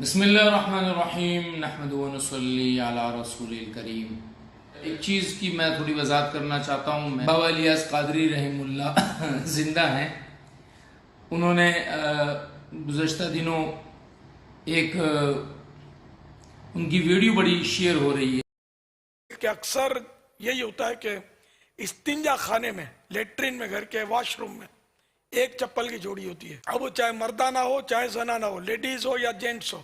بسم اللہ الرحمن الرحیم نحمد و نصلی علی رسول الکریم۔ ایک چیز کی میں تھوڑی وضاحت کرنا چاہتا ہوں۔ بابا الیاس قادری رحم اللہ زندہ ہیں۔ انہوں نے گزشتہ دنوں ایک ان کی ویڈیو بڑی شیئر ہو رہی ہے کہ اکثر یہی ہوتا ہے کہ استنجا خانے میں، لیٹرین میں، گھر کے واش روم میں ایک چپل کی جوڑی ہوتی ہے۔ اب وہ چاہے مردانہ ہو چاہے زنانہ ہو، لیڈیز ہو یا جینٹس ہو،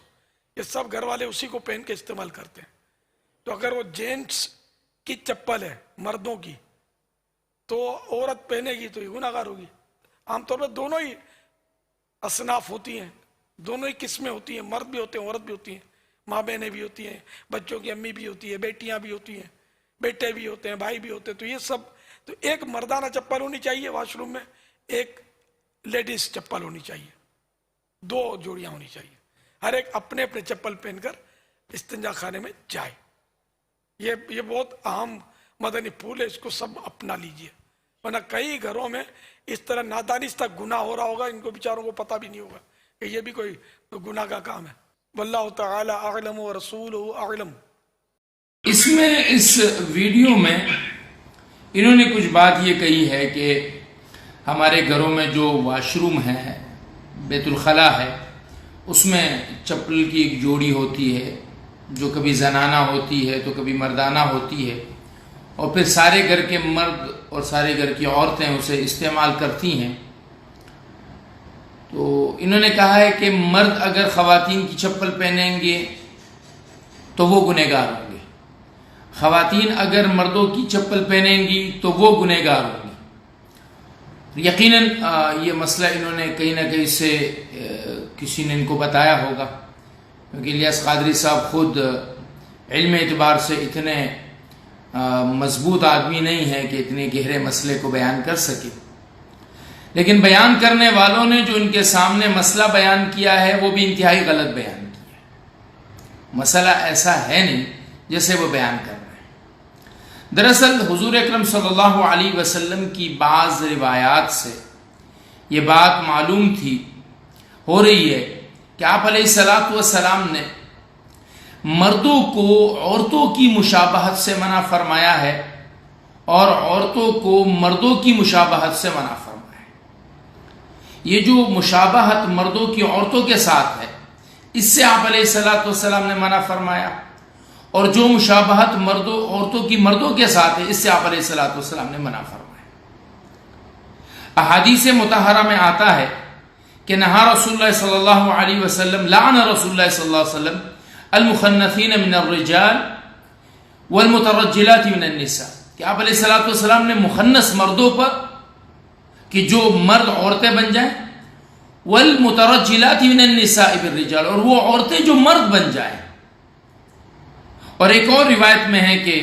یہ سب گھر والے اسی کو پہن کے استعمال کرتے ہیں۔ تو اگر وہ جینٹس کی چپل ہے مردوں کی تو عورت پہنے گی تو یہ گناہ گار ہوگی۔ عام طور پر دونوں ہی اصناف ہوتی ہیں، دونوں ہی قسمیں ہوتی ہیں، مرد بھی ہوتے ہیں عورت بھی ہوتی ہیں، ماں بہنیں بھی ہوتی ہیں، بچوں کی امی بھی ہوتی ہے، بیٹیاں بھی ہوتی ہیں، بیٹے بھی ہوتے ہیں، بھائی بھی ہوتے ہیں۔ تو یہ سب، تو ایک مردانہ چپل ہونی چاہیے واش روم میں، ایک لیڈیز چپل ہونی چاہیے، دو جوڑیاں ہونی چاہیے۔ ہر ایک اپنے اپنے چپل پہن کر استنجا خانے میں جائے۔ یہ بہت اہم مدنی پھول ہے، اس کو سب اپنا لیجئے، ورنہ کئی گھروں میں اس طرح نادانستہ گناہ ہو رہا ہوگا، ان کو بیچاروں کو پتہ بھی نہیں ہوگا کہ یہ بھی کوئی گناہ کا کام ہے۔ واللہ تعالی اعلم ورسولہ اعلم۔ اس ویڈیو میں انہوں نے کچھ بات یہ کہی ہے کہ ہمارے گھروں میں جو واش روم ہے، بیت الخلاء ہے، اس میں چپل کی ایک جوڑی ہوتی ہے جو کبھی زنانہ ہوتی ہے تو کبھی مردانہ ہوتی ہے، اور پھر سارے گھر کے مرد اور سارے گھر کی عورتیں اسے استعمال کرتی ہیں۔ تو انہوں نے کہا ہے کہ مرد اگر خواتین کی چپل پہنیں گے تو وہ گنہگار ہوں گے، خواتین اگر مردوں کی چپل پہنیں گی تو وہ گنہگار ہوں گی۔ یقیناً یہ مسئلہ انہوں نے کہیں نہ کہیں سے کسی نے ان کو بتایا ہوگا، کیونکہ الیاس قادری صاحب خود علم اعتبار سے اتنے مضبوط آدمی نہیں ہیں کہ اتنے گہرے مسئلے کو بیان کر سکے، لیکن بیان کرنے والوں نے جو ان کے سامنے مسئلہ بیان کیا ہے وہ بھی انتہائی غلط بیان کیا ہے۔ مسئلہ ایسا ہے نہیں جیسے وہ بیان کر رہے ہیں۔ دراصل حضور اکرم صلی اللہ علیہ وسلم کی بعض روایات سے یہ بات معلوم ہو رہی ہے کہ آپ علیہ الصلوۃ والسلام نے مردوں کو عورتوں کی مشابہت سے منع فرمایا ہے اور عورتوں کو مردوں کی مشابہت سے منع فرمایا ہے۔ یہ جو مشابہت مردوں کی عورتوں کے ساتھ ہے، اس سے آپ علیہ الصلوۃ والسلام نے منع فرمایا، اور جو مشابہت عورتوں کی مردوں کے ساتھ ہے، اس سے آپ علیہ الصلوۃ والسلام نے منع فرمایا۔ احادیث مطہرہ میں آتا ہے کہ نہا رسول اللہ صلی اللہ علیہ وسلم، لعن رسول اللہ صلی اللہ علیہ وسلم المخنثین من الرجال والمترجلات من النساء، کہ آپ علیہ الصلوۃ والسلام نے مخنث مردوں پر کہ جو مرد عورتیں بن جائیں، والمترجلات من النساء بالرجال، اور وہ عورتیں جو مرد بن جائیں۔ اور ایک اور روایت میں ہے کہ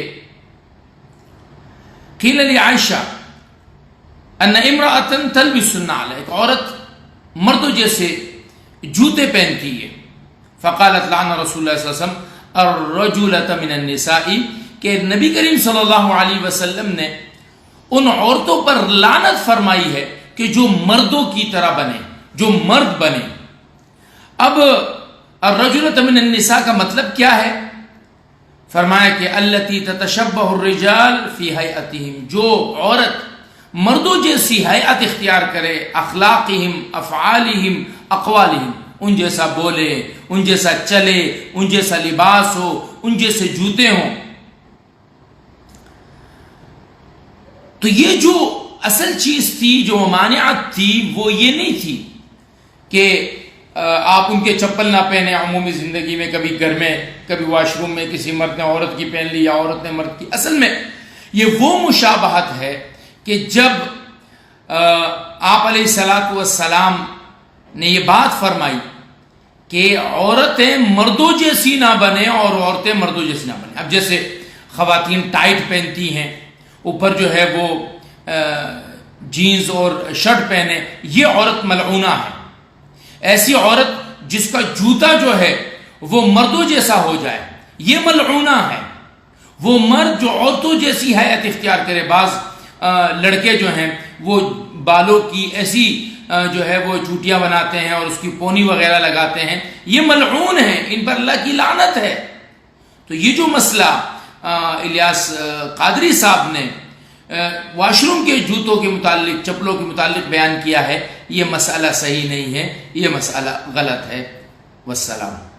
قیل لعائشہ ان امرأۃ تلبس النعل، ایک عورت مردوں جیسے جوتے پہنتی ہے، فقالت لعن رسول اللہ صلی اللہ علیہ وسلم الرجلۃ من النساء، کہ نبی کریم صلی اللہ علیہ وسلم نے ان عورتوں پر لعنت فرمائی ہے کہ جو مردوں کی طرح بنے، جو مرد بنے۔ اب الرجلۃ من النساء کا مطلب کیا ہے؟ فرمایا کہ التی تتشبہ الرجال فی ہیئتہم، جو عورت مردوں جیسی ہیئت اختیار کرے، اخلاقہم، افعالہم، اقوالہم، ان جیسا بولے، ان جیسا چلے، ان جیسا لباس ہو، ان جیسے جوتے ہوں۔ تو یہ جو اصل چیز تھی، جو ممانعت تھی، وہ یہ نہیں تھی کہ آپ ان کے چپل نہ پہنے عمومی زندگی میں، کبھی گھر میں، کبھی واش روم میں کسی مرد نے عورت کی پہن لی یا عورت نے مرد کی۔ اصل میں یہ وہ مشابہت ہے کہ جب آپ علیہ الصلوۃ والسلام نے یہ بات فرمائی کہ عورتیں مردوں جیسی نہ بنیں اور عورتیں مردوں جیسی نہ بنیں۔ اب جیسے خواتین ٹائٹ پہنتی ہیں، اوپر جو ہے وہ جینز اور شرٹ پہنے، یہ عورت ملعونہ ہے۔ ایسی عورت جس کا جوتا جو ہے وہ مردوں جیسا ہو جائے، یہ ملعونہ ہے۔ وہ مرد جو عورتوں جیسی حیت اختیار کرے، بعض لڑکے جو ہیں وہ بالوں کی ایسی جو ہے وہ چوٹیاں بناتے ہیں اور اس کی پونی وغیرہ لگاتے ہیں، یہ ملعون ہیں، ان پر اللہ کی لعنت ہے۔ تو یہ جو مسئلہ الیاس قادری صاحب نے واش روم کے جوتوں کے متعلق، چپلوں کے متعلق بیان کیا ہے، یہ مسئلہ صحیح نہیں ہے، یہ مسئلہ غلط ہے۔ والسلام۔